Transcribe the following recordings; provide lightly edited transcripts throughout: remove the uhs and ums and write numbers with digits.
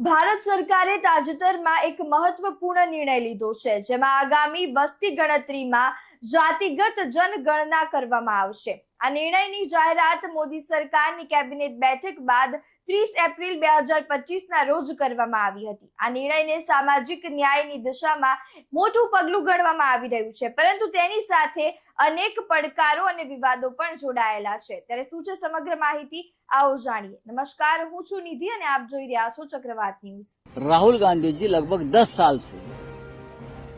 ભારત સરકારે તાજેતરમાં એક મહત્વપૂર્ણ નિર્ણય લીધો છે, જેમાં આગામી વસ્તી ગણતરીમાં જાતિગત જનગણના કરવામાં આવશે। આ નિર્ણયની જાહેરાત મોદી સરકારની કેબિનેટ બેઠક બાદ 30 એપ્રિલ 2025ના રોજ કરવામાં આવી હતી। આ નિર્ણયને સામાજિક ન્યાયની દિશામાં મોટું પગલું ગણવામાં આવી રહ્યું છે, પરંતુ તેની સાથે અનેક પડકારો અને વિવાદો પણ જોડાયેલા છે। ત્યારે શું છે સમગ્ર માહિતી, आओ जानिए। नमस्कार, હું છું નિધિ અને આપ જોઈ રહ્યા છો ચક્રવાત ન્યૂઝ। राहुल गांधी जी लगभग 10 साल से,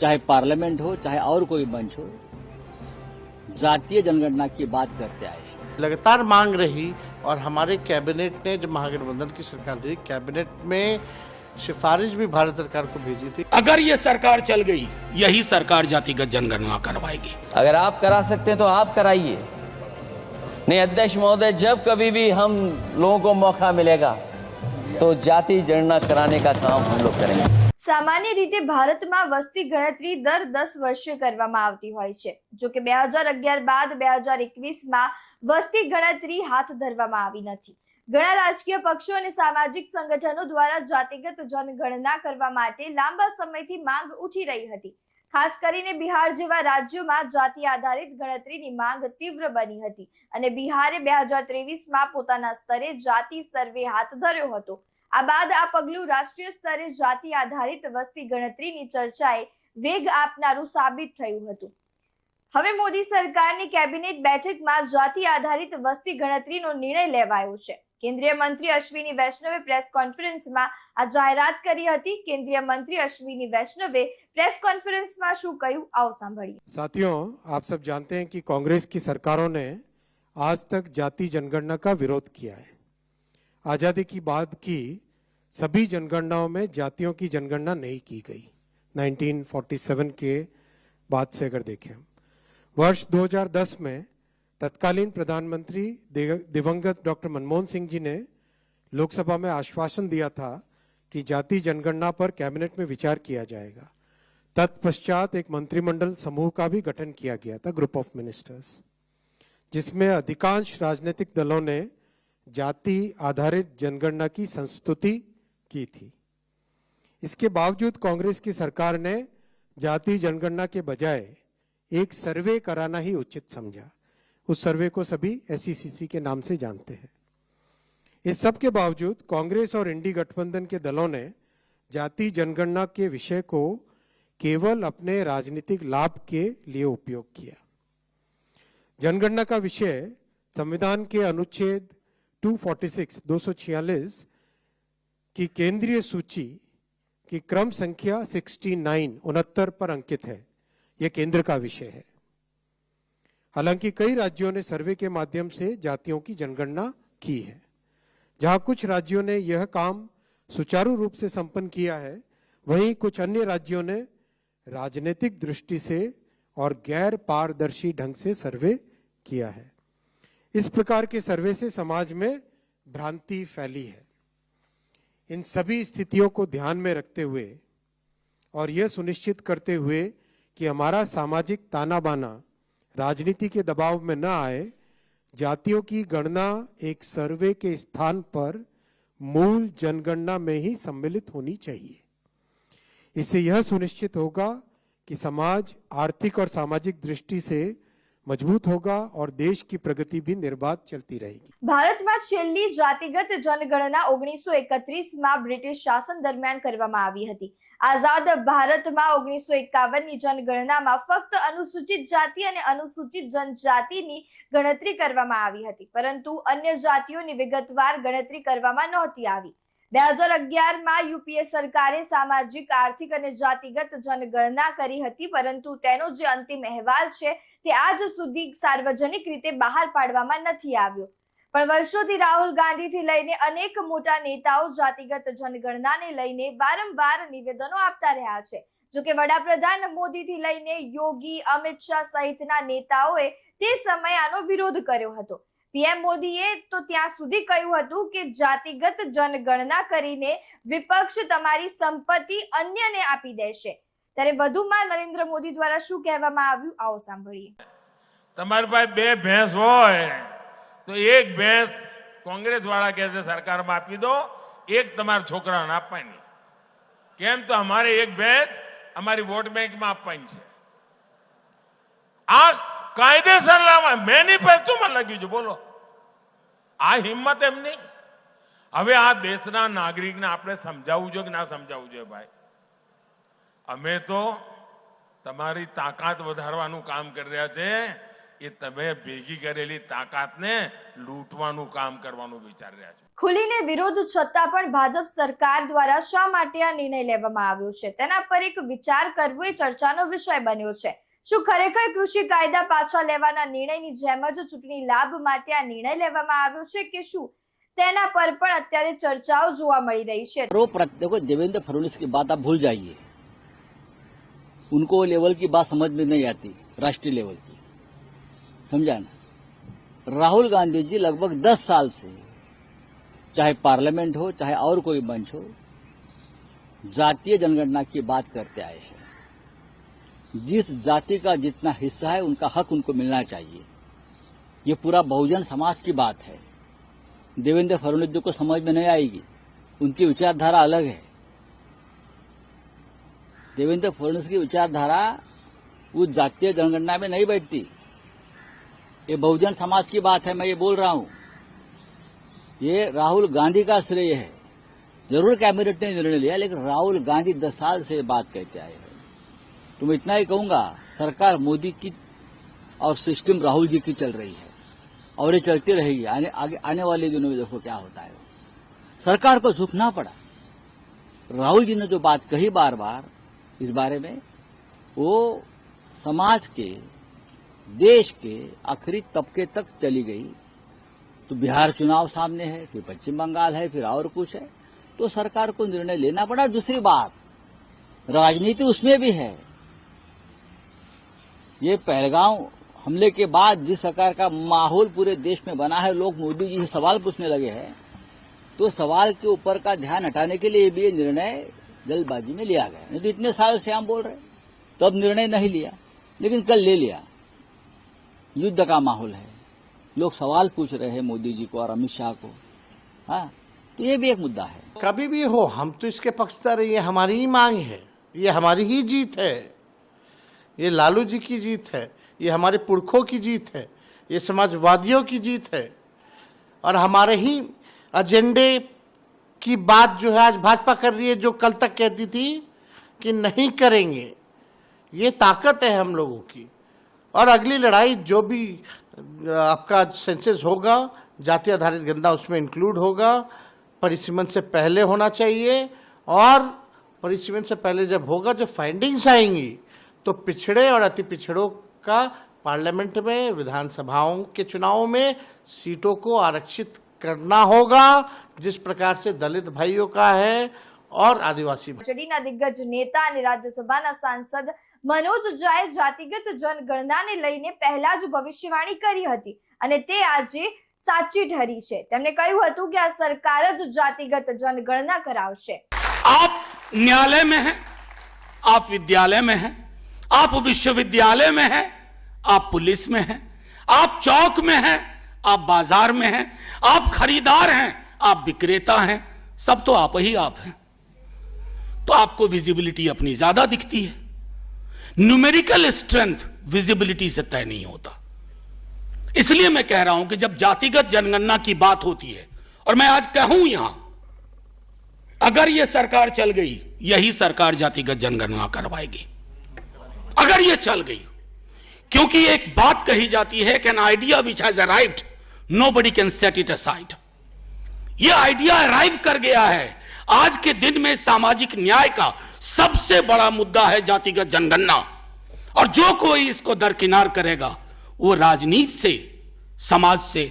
चाहे पार्लियामेंट हो चाहे और कोई मंच हो, जातीय जनगणना की बात करते आए हैं। लगातार मांग रही और हमारे कैबिनेट ने, जब महागठबंधन की सरकार थी, कैबिनेट में सिफारिश भी भारत सरकार को भेजी थी। अगर ये सरकार चल गई, यही सरकार जातिगत जनगणना करवाएगी। अगर आप करा सकते हैं तो आप कराइए। नहीं अध्यक्ष महोदय, जब कभी भी हम लोगों को मौका मिलेगा तो जाति जनगणना कराने का काम हम लोग करेंगे। सामान्य रीते भारतમાં વસ્તી ગણતરી દર 10 વર્ષે કરવામાં આવતી હોય છે। જો કે 2011 બાદ 2021માં વસ્તી ગણતરી હાથ ધરવામાં આવી નથી। ઘણા રાજકીય પક્ષો અને સામાજિક સંગઠનો દ્વારા જાતિગત જનગણના કરવા માટે લાંબા સમયથી માંગ ઉઠી રહી હતી। ખાસ કરીને બિહાર જેવા રાજ્યોમાં જાતિ આધારિત ગણતરીની માંગ તીવ્ર બની હતી અને બિહારે 2023માં પોતાના સ્તરે જાતિ સર્વે હાથ ધર્યો હતો। આ બાદ આ પગલું રાષ્ટ્રીય સ્તરે જાતિ આધારિત વસ્તી ગણતરીની ચર્ચાએ વેગ આપનારું સાબિત થયું હતું। હવે મોદી સરકારની કેબિનેટ બેઠકમાં જાતિ આધારિત વસ્તી ગણતરીનો નિર્ણય લેવાયો છે। केंद्रीय मंत्री अश्विनी वैष्णवे प्रेस कॉन्फ्रेंस में आ जाहेरात करी हती। केंद्रीय मंत्री अश्विनी वैष्णवे प्रेस कॉन्फ्रेंस में शुं कह्युं, आओ सांभळीए। साथियों, आप सब जानते हैं कि कांग्रेस की सरकारों ने आज तक जाति जनगणना का विरोध किया है। आजादी की बाद की सभी जनगणनाओं में जातियों की जनगणना नहीं की गई। 1947 के बाद से अगर देखें, वर्ष 2010 में तत्कालीन प्रधानमंत्री दिवंगत डॉक्टर मनमोहन सिंह जी ने लोकसभा में आश्वासन दिया था कि जाति जनगणना पर कैबिनेट में विचार किया जाएगा। तत्पश्चात एक मंत्रिमंडल समूह का भी गठन किया गया था, ग्रुप ऑफ मिनिस्टर्स, जिसमें अधिकांश राजनीतिक दलों ने जाति आधारित जनगणना की संस्तुति की थी। इसके बावजूद कांग्रेस की सरकार ने जाति जनगणना के बजाय एक सर्वे कराना ही उचित समझा। उस सर्वे को सभी SECC के नाम से जानते हैं। इस सब के बावजूद कांग्रेस और इंडी गठबंधन के दलों ने जाति जनगणना के विषय को केवल अपने राजनीतिक लाभ के लिए उपयोग किया। जनगणना का विषय संविधान के अनुच्छेद 246 की केंद्रीय सूची की क्रम संख्या 69 पर अंकित है। यह केंद्र का विषय है। हालांकि कई राज्यों ने सर्वे के माध्यम से जातियों की जनगणना की है। जहां कुछ राज्यों ने यह काम सुचारू रूप से संपन्न किया है, वहीं कुछ अन्य राज्यों ने राजनीतिक दृष्टि से और गैर पारदर्शी ढंग से सर्वे किया है। इस प्रकार के सर्वे से समाज में भ्रांति फैली है। इन सभी स्थितियों को ध्यान में रखते हुए और यह सुनिश्चित करते हुए कि हमारा सामाजिक ताना बाना राजनीति के दबाव में न आए, जातियों की गणना एक सर्वे के स्थान पर मूल जनगणना में ही सम्मिलित होनी चाहिए। इससे यह सुनिश्चित होगा कि समाज आर्थिक और सामाजिक दृष्टि से मजबूत होगा और देश की प्रगति भी निर्बाध चलती रहेगी। ભારતમાં છેલ્લી જાતિગત જનગણના 1931માં બ્રિટિશ શાસન દરમિયાન કરવામાં આવી હતી। આઝાદ ભારતમાં 1951ની જનગણનામાં ફક્ત અનુસૂચિત જાતિ અને અનુસૂચિત જનજાતિની ગણતરી કરવામાં આવી હતી, પરંતુ અન્ય જાતિઓની વિગતવાર ગણતરી કરવામાં નહોતી આવી। 2011માં યુપીએ સરકારે સામાજિક, આર્થિક અને જાતિગત જનગણના કરી હતી, પરંતુ તેનો જે અંતિમ અહેવાલ છે તે આજ સુધી સાર્વજનિક રીતે બહાર પાડવામાં નથી આવ્યો। પણ વર્ષોથી રાહુલ ગાંધીથી લઈને અનેક મોટા નેતાઓ જાતિગત જનગણનાને લઈને વારંવાર નિવેદનો આપતા રહ્યા છે। જો કે વડાપ્રધાન મોદીથી લઈને યોગી, અમિત શાહ સહિતના नेताओए તે સમયે આનો વિરોધ કર્યો હતો। પીએમ મોદીએ તો ત્યાં સુધી કહ્યું હતું કે જાતિગત જનગણના કરીને વિપક્ષ તમારી સંપત્તિ અન્યને આપી દેશે। ત્યારે વધુમાં નરેન્દ્ર મોદી દ્વારા શું કહેવામાં આવ્યું, आओ સાંભળીએ। તમારી પાસે બે ભેંસ હોય તો એક ભેંસ કોંગ્રેસ વાળા કહે છે સરકારમાં આપી દો, એક તમારા છોકરાને આપવાની. કેમ તો અમારે એક ભેંસ અમારી વોટ બેંકમાં આપવાની છે. આ કાયદેસર લાવવા મેનિફેસ્ટોમાં લખ્યું છે. બોલો, આ હિંમત એમની. હવે આ દેશના નાગરિકને આપણે સમજાવવું જોઈએ કે ના સમજાવવું જોઈએ? ભાઈ, અમે તો તમારી તાકાત વધારવાનું કામ કરી રહ્યા છે. એ તમે ભેગી કરેલી તાકાતને લૂંટવાનું કામ કરવાનું વિચારી રહ્યા છો. ખુલીને વિરોધ છતાં પણ ભાજપ સરકાર દ્વારા શા માટે આ નિર્ણય લેવામાં આવ્યો છે તેના પર એક વિચાર કરવો એ ચર્ચાનો વિષય બન્યો છે. શું ખરેખર કૃષિ કાયદા પાછા લેવાના નિર્ણયની જેમ જ ચૂંટણી લાભ માટે આ નિર્ણય લેવામાં આવ્યો છે કે શું, તેના પર પણ અત્યારે ચર્ચાઓ જોવા મળી રહી છે. देखो, देवेंद्र फडणवीस की बात आप भूल जाइए. उनको वो लेवल की बात समझ में नहीं आती, राष्ट्रीय लेवल की. समझा ना? राहुल गांधी जी लगभग 10 साल से, चाहे पार्लियामेंट हो चाहे और कोई मंच हो, जातीय जनगणना की बात करते आए हैं. जिस जाति का जितना हिस्सा है उनका हक उनको मिलना चाहिए. ये पूरा बहुजन समाज की बात है. देवेंद्र फडणवीस जी को समझ में नहीं आएगी. उनकी विचारधारा अलग है. देवेंद्र फडणवीस की विचारधारा उस जातीय जनगणना में नहीं बैठती. ये बहुजन समाज की बात है. मैं ये बोल रहा हूं, ये राहुल गांधी का श्रेय है. जरूर कैबिनेट ने निर्णय लिया, लेकिन राहुल गांधी 10 साल से बात कहते आए हैं. तो मैं इतना ही कहूंगा, सरकार मोदी की और सिस्टम राहुल जी की चल रही है और ये चलती रहेगी. आने वाले दिनों में देखो क्या होता है. सरकार को झुकना पड़ा. राहुल जी ने जो बात कही बार बार इस बारे में, वो समाज के, देश के आखिरी तबके तक चली गई. तो बिहार चुनाव सामने है, फिर पश्चिम बंगाल है, फिर और कुछ है. तो सरकार को निर्णय लेना पड़ा. दूसरी बात, राजनीति उसमें भी है. ये पहलगांव हमले के बाद जिस प्रकार का माहौल पूरे देश में बना है, लोग मोदी जी से सवाल पूछने लगे हैं. तो सवाल के ऊपर का ध्यान हटाने के लिए भी ये निर्णय जल्दबाजी में लिया गया. नहीं तो इतने साल से हम बोल रहे, तब निर्णय नहीं लिया, लेकिन कल ले लिया. युद्ध का माहौल है, लोग सवाल पूछ रहे हैं मोदी जी को और अमित शाह को. हाँ, तो ये भी एक मुद्दा है. कभी भी हो, हम तो इसके पक्षधर हैं. ये हमारी ही मांग है, ये हमारी ही जीत है. ये लालू जी की जीत है, ये हमारे पुरखों की जीत है, ये समाजवादियों की जीत है. और हमारे ही एजेंडे की बात जो है आज भाजपा कर रही है, जो कल तक कहती थी कि नहीं करेंगे. ये ताकत है हम लोगों की. और अगली लड़ाई जो भी आपका सेंसस होगा, जाति आधारित गणना उसमें इंक्लूड होगा. परिसीमन से पहले होना चाहिए. और परिसीमन से पहले जब होगा, जब फाइंडिंग्स आएंगी, तो पिछड़े और अति पिछड़ों का पार्लियामेंट में, विधानसभाओं के चुनाव में सीटों को आरक्षित करना होगा, जिस प्रकार से दलित भाइयों का है और आदिवासी. જેડીના દિગ્ગજ નેતા અને રાજ્યસભાના સાંસદ મનોજ ઝાએ જાતિગત જનગણનાને લઈને પહેલા જ ભવિષ્યવાણી કરી હતી અને તે આજે સાચી ઠરી છે. તેમણે કહ્યું હતું કે આ સરકાર જ જાતિગત જનગણના કરાવશે. आप न्यायालय में हैं, आप विद्यालय में हैं, आप विश्वविद्यालय में हैं, आप पुलिस में हैं, आप चौक में हैं, आप बाजार में हैं, आप खरीदार हैं, आप विक्रेता हैं, सब तो आप ही आप हैं. तो आपको विजिबिलिटी अपनी ज्यादा दिखती है. न्यूमेरिकल स्ट्रेंथ विजिबिलिटी से तय नहीं होता. इसलिए मैं कह रहा हूं कि जब जातिगत जनगणना की बात होती है, और मैं आज कहूं यहां, अगर यह सरकार चल गई, यही सरकार जातिगत जनगणना करवाएगी. अगर यह चल गई, क्योंकि एक बात कही जाती है कि an idea which has arrived nobody can set it aside. यह आइडिया अराइव कर गया है. आज के दिन में सामाजिक न्याय का सबसे बड़ा मुद्दा है जातिगत जनगणना. और जो कोई इसको दरकिनार करेगा, वो राजनीति से, समाज से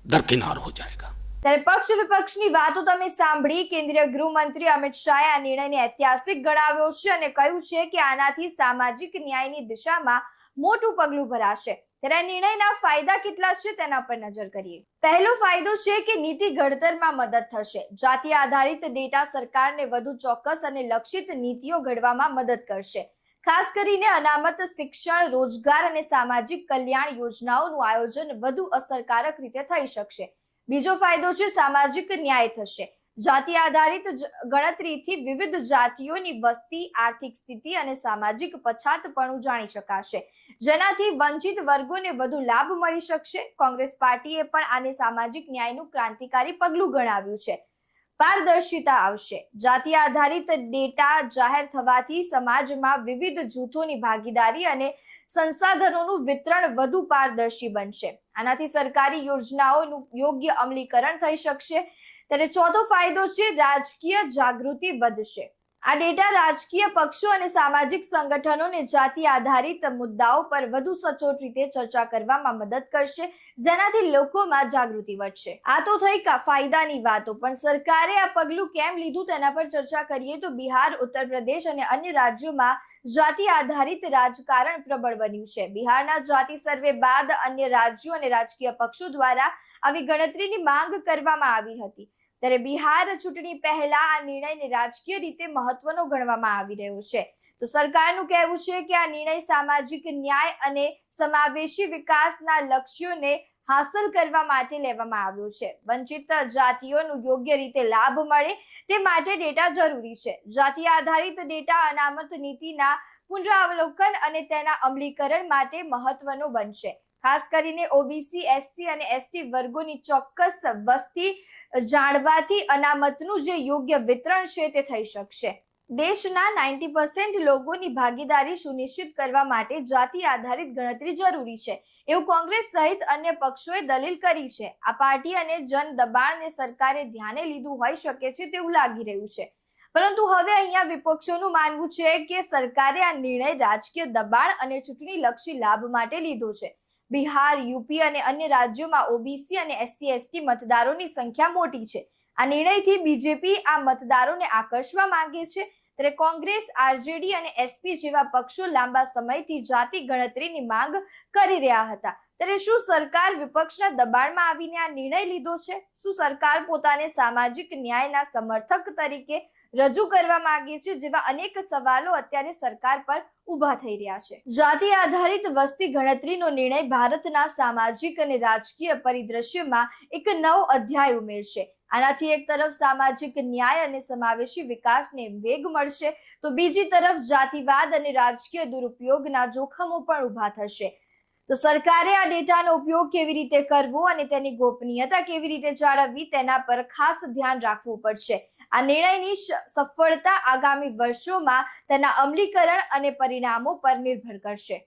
दरकिनार हो जाएगा. ત્યારે પક્ષ વિપક્ષની વાતો તમે સાંભળી. કેન્દ્રીય ગૃહમંત્રી અમિત શાહે આ નિર્ણયને ઐતિહાસિક ગણાવ્યો છે અને કહ્યું છે કે આનાથી સામાજિક ન્યાયની દિશામાં મોટું પગલું ભરાશે. ત્યારે આ નિર્ણયના ફાયદા કેટલા છે તેના પર નજર કરીએ. પહેલો ફાયદો છે કે નીતિ ઘડતરમાં મદદ થશે. જાતિ આધારિત ડેટા સરકારને વધુ ચોક્કસ અને લક્ષિત નીતિઓ ઘડવામાં મદદ કરશે. ખાસ કરીને અનામત શિક્ષણ, રોજગાર અને સામાજિક કલ્યાણ યોજનાઓનું આયોજન વધુ અસરકારક રીતે થઈ શકશે. બીજો ફાયદો છે સામાજિક ન્યાય થશે. જાતિ આધારિત ગણતરીથી વિવિધ જાતિઓની વસ્તી, આર્થિક સ્થિતિ અને સામાજિક પછાતપણું જાણી શકાશે, જેનાથી વંચિત વર્ગોને વધુ લાભ મળી શકશે. કોંગ્રેસ પાર્ટીએ પણ આને સામાજિક ન્યાયનું ક્રાંતિકારી પગલું ગણાવ્યું છે. પારદર્શિતા આવશે. જાતિ આધારિત ડેટા જાહેર થવાથી સમાજમાં વિવિધ જૂથોની ભાગીદારી અને સંસાધનોનું વિતરણ વધુ પારદર્શી બનશે. આનાથી સરકારી યોજનાઓનું યોગ્ય અમલીકરણ થઈ શકશે. ત્યારે ચોથો ફાયદો છે રાજકીય જાગૃતિ વધશે. આ ડેટા રાજકીય પક્ષો અને સામાજિક સંગઠનોને જાતિ આધારિત મુદ્દાઓ પર વધુ સચોટ રીતે ચર્ચા કરવામાં મદદ કરશે, જેનાથી લોકોમાં જાગૃતિ વધશે. આ તો થઈ ફાયદાની વાતો, પણ સરકારે આ પગલું કેમ લીધું તેના પર ચર્ચા કરીએ તો બિહાર, ઉત્તર પ્રદેશ અને અન્ય રાજ્યોમાં જાતિ આધારિત રાજકારણ પ્રબળ બન્યું છે. બિહારના જાતિ સર્વે બાદ અન્ય રાજ્યો અને રાજકીય પક્ષો દ્વારા આવી ગણતરીની માંગ કરવામાં આવી હતી. ત્યારે બિહાર ચૂંટણી પહેલા આ નિર્ણયને રાજકીય રીતે મહત્વનો ગણવામાં આવી રહ્યો છે. તો સરકારનું કહેવું છે કે આ નિર્ણય સામાજિક ન્યાય અને સમાવેશી વિકાસના લક્ષ્યોને હાંસલ કરવા માટે લેવામાં આવ્યો છે. વંચિત જાતિઓનું યોગ્ય રીતે લાભ મળે તે માટે ડેટા જરૂરી છે. જાતિ આધારિત ડેટા અનામત નીતિના પુનરાવલોકન અને તેના અમલીકરણ માટે મહત્વનો બનશે. ખાસ કરીને ઓબીસી, એસસી અને એસટી વર્ગોની ચોક્કસ વસ્તી જાણવાથી અનામતનું જે યોગ્ય વિતરણ છે તે થઈ શકશે. દેશના 90% લોકોની ભાગીદારી સુનિશ્ચિત કરવા માટે જાતિ આધારિત ગણતરી જરૂરી છે, એવું કોંગ્રેસ સહિત અન્ય પક્ષોએ દલીલ કરી છે. આ પાર્ટી અને જન દબાણને સરકારે ધ્યાને લીધું હોઈ શકે છે તેવું લાગી રહ્યું છે. પરંતુ હવે અહીંયા વિપક્ષોનું માનવું છે કે સરકારે આ નિર્ણય રાજકીય દબાણ અને ચૂંટણી લક્ષી લાભ માટે લીધો છે. બિહાર, યુપી અને અન્ય રાજ્યોમાં ઓબીસી અને એસસી એસટી મતદારોની સંખ્યા મોટી છે. આ નિર્ણયથી બીજેપી આ મતદારોને આકર્ષવા માંગે છે. ત્યારે કોંગ્રેસ, આરજેડી અને એસપી જેવા પક્ષો લાંબા સમયથી જાતિ ગણતરીની માંગ કરી રહ્યા હતા. ત્યારે શું સરકાર વિપક્ષના દબાણમાં આવીને આ નિર્ણય લીધો છે? શું સરકાર પોતાને સામાજિક ન્યાયના સમર્થક તરીકે રજૂ કરવા માંગે છે? જેવા અનેક સવાલો અત્યારે સરકાર પર ઊભા થઈ રહ્યા છે. જાતિ આધારિત વસ્તી ગણતરીનો નિર્ણય ભારતના સામાજિક અને રાજકીય પરિદ્રશ્યમાં એક નવો અધ્યાય ઉમેરશે. આનાથી એક તરફ સામાજિક ન્યાય અને સમાવેશી વિકાસને વેગ મળશે, તો બીજી તરફ જાતિવાદ અને રાજકીય દુરુપયોગના જોખમો પણ ઊભા થશે. તો સરકારે આ ડેટાનો ઉપયોગ કેવી રીતે કરવો અને તેની ગોપનીયતા કેવી રીતે જાળવવી તેના પર ખાસ ધ્યાન રાખવું પડશે. આ નિર્ણયની સફળતા આગામી વર્ષોમાં તેના અમલીકરણ અને પરિણામો પર નિર્ભર કરશે.